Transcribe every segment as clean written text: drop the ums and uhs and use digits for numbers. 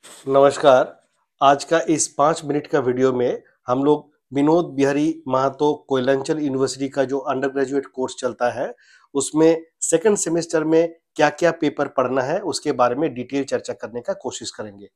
नमस्कार। आज का इस 5 मिनट का वीडियो में हम लोग विनोद बिहारी महतो कोयलांचल यूनिवर्सिटी का जो अंडर ग्रेजुएट कोर्स चलता है उसमें सेकंड सेमेस्टर में क्या क्या पेपर पढ़ना है उसके बारे में डिटेल चर्चा करने का कोशिश करेंगे।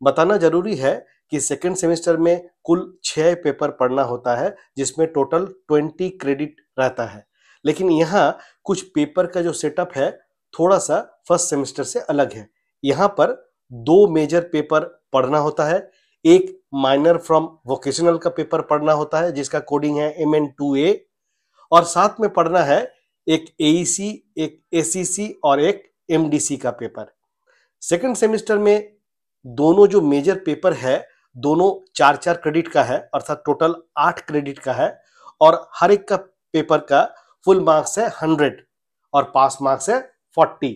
बताना जरूरी है कि सेकंड सेमेस्टर में कुल 6 पेपर पढ़ना होता है जिसमें टोटल 20 क्रेडिट रहता है। लेकिन यहाँ कुछ पेपर का जो सेटअप है थोड़ा सा फर्स्ट सेमेस्टर से अलग है। यहाँ पर 2 मेजर पेपर पढ़ना होता है। एक माइनर फ्रॉम वोकेशनल का पेपर पढ़ना होता है जिसका कोडिंग है MN2A, और साथ में पढ़ना है एक AEC, एक ACC और एक MDC का पेपर। सेकंड सेमेस्टर में दोनों जो मेजर पेपर है दोनों 4-4 क्रेडिट का है, अर्थात टोटल 8 क्रेडिट का है, और हर एक का पेपर का फुल मार्क्स है 100 और पास मार्क्स है 40।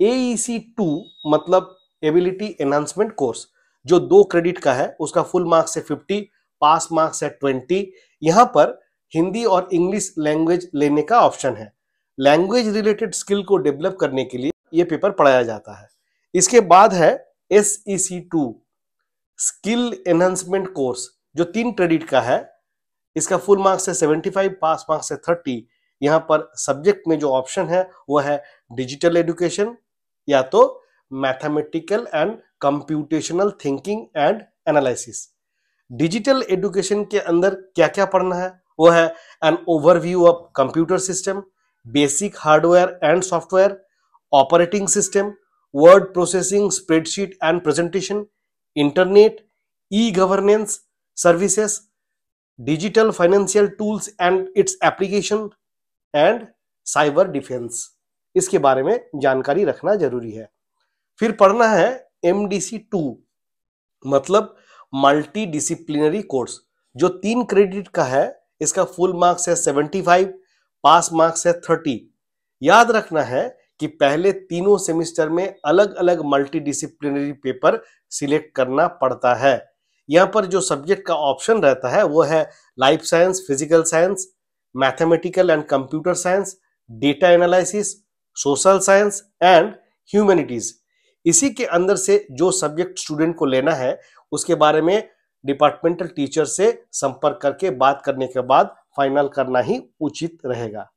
AEC2 मतलब एबिलिटी एनहांसमेंट कोर्स जो 2 क्रेडिट का है उसका फुल मार्क्स है 50, पास मार्क्स है 20। यहाँ पर हिंदी और इंग्लिश लैंग्वेज लेने का ऑप्शन है। लैंग्वेज रिलेटेड स्किल को डेवलप करने के लिए ये पेपर पढ़ाया जाता है। इसके बाद है SEC2 स्किल एनहांसमेंट कोर्स जो 3 क्रेडिट का है। इसका फुल मार्क्स है 75, पास मार्क्स है 30। यहाँ पर सब्जेक्ट में जो ऑप्शन है वो है डिजिटल एजुकेशन या तो mathematical and computational thinking and analysis. Digital education के अंदर क्या क्या पढ़ना है वो है an overview of computer system, basic hardware and software, operating system, word processing, spreadsheet and presentation, internet, e governance services, digital financial tools and its application and cyber defence. इसके बारे में जानकारी रखना जरूरी है। फिर पढ़ना है MDC2 मतलब मल्टी डिसिप्लिनरी कोर्स जो 3 क्रेडिट का है। इसका फुल मार्क्स है 75, पास मार्क्स है 30। याद रखना है कि पहले तीनों सेमेस्टर में अलग अलग मल्टी डिसिप्लिनरी पेपर सिलेक्ट करना पड़ता है। यहाँ पर जो सब्जेक्ट का ऑप्शन रहता है वो है life science, physical science, mathematical and computer science, data analysis, social science and humanities. इसी के अंदर से जो सब्जेक्ट स्टूडेंट को लेना है उसके बारे में डिपार्टमेंटल टीचर से संपर्क करके बात करने के बाद फाइनल करना ही उचित रहेगा।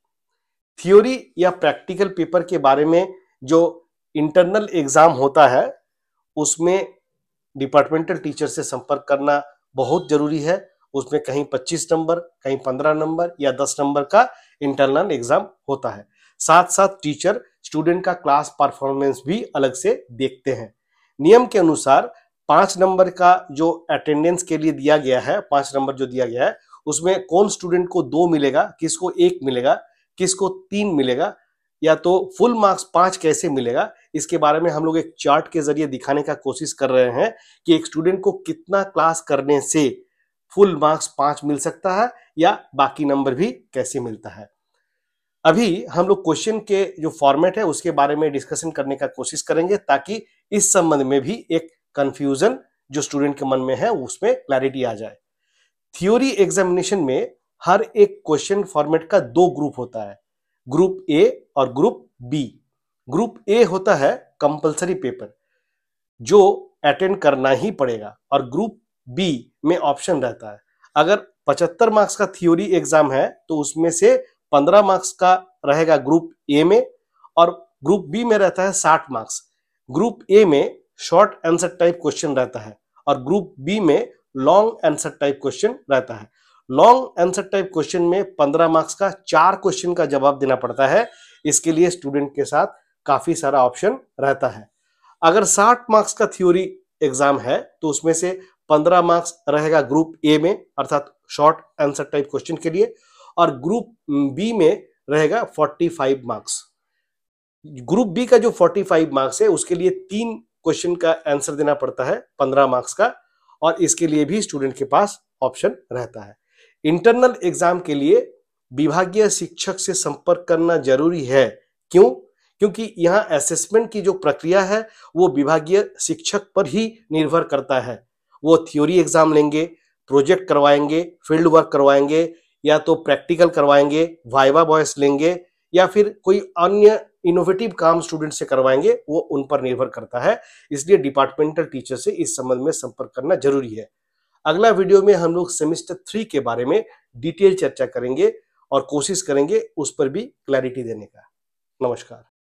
थ्योरी या प्रैक्टिकल पेपर के बारे में जो इंटरनल एग्जाम होता है उसमें डिपार्टमेंटल टीचर से संपर्क करना बहुत जरूरी है। उसमें कहीं 25 नंबर, कहीं 15 नंबर या 10 नंबर का इंटरनल एग्जाम होता है। साथ साथ टीचर स्टूडेंट का क्लास परफॉर्मेंस भी अलग से देखते हैं। नियम के अनुसार 5 नंबर का जो अटेंडेंस के लिए दिया गया है, 5 नंबर जो दिया गया है उसमें कौन स्टूडेंट को 2 मिलेगा, किसको 1 मिलेगा, किसको 3 मिलेगा, या तो फुल मार्क्स 5 कैसे मिलेगा, इसके बारे में हम लोग एक चार्ट के जरिए दिखाने का कोशिश कर रहे हैं कि एक स्टूडेंट को कितना क्लास करने से फुल मार्क्स 5 मिल सकता है या बाकी नंबर भी कैसे मिलता है। अभी हम लोग क्वेश्चन के जो फॉर्मेट है उसके बारे में डिस्कशन करने का कोशिश करेंगे ताकि इस संबंध में भी एक कंफ्यूजन जो स्टूडेंट के मन में है उसमें क्लैरिटी आ जाए। थ्योरी एग्जामिनेशन में हर एक क्वेश्चन फॉर्मेट का 2 ग्रुप होता है, ग्रुप A और ग्रुप B। ग्रुप A होता है कंपलसरी पेपर जो अटेंड करना ही पड़ेगा, और ग्रुप B में ऑप्शन रहता है। अगर 75 मार्क्स का थ्योरी एग्जाम है तो उसमें से 15 मार्क्स का रहेगा ग्रुप A में, और ग्रुप B में रहता है 60 मार्क्स। ग्रुप A में शॉर्ट आंसर टाइप क्वेश्चन रहता है और ग्रुप B में लॉन्ग आंसर टाइप क्वेश्चन रहता है। लॉन्ग आंसर टाइप क्वेश्चन में 15 मार्क्स का 4 क्वेश्चन का जवाब देना पड़ता है। इसके लिए स्टूडेंट के साथ काफी सारा ऑप्शन रहता है। अगर 60 मार्क्स का थ्योरी एग्जाम है तो उसमें से 15 मार्क्स रहेगा ग्रुप A में अर्थात शॉर्ट आंसर टाइप क्वेश्चन के लिए, और ग्रुप B में रहेगा 45 मार्क्स। ग्रुप B का जो 45 मार्क्स है उसके लिए 3 क्वेश्चन का आंसर देना पड़ता है 15 मार्क्स का, और इसके लिए भी स्टूडेंट के पास ऑप्शन रहता है। इंटरनल एग्जाम के लिए विभागीय शिक्षक से संपर्क करना जरूरी है। क्यों? क्योंकि यहाँ असेसमेंट की जो प्रक्रिया है वो विभागीय शिक्षक पर ही निर्भर करता है। वो थ्योरी एग्जाम लेंगे, प्रोजेक्ट करवाएंगे, फील्ड वर्क करवाएंगे, या तो प्रैक्टिकल करवाएंगे, वाइवा वॉइस लेंगे, या फिर कोई अन्य इनोवेटिव काम स्टूडेंट से करवाएंगे वो उन पर निर्भर करता है। इसलिए डिपार्टमेंटल टीचर से इस संबंध में संपर्क करना जरूरी है। अगला वीडियो में हम लोग सेमेस्टर 3 के बारे में डिटेल चर्चा करेंगे और कोशिश करेंगे उस पर भी क्लैरिटी देने का। नमस्कार।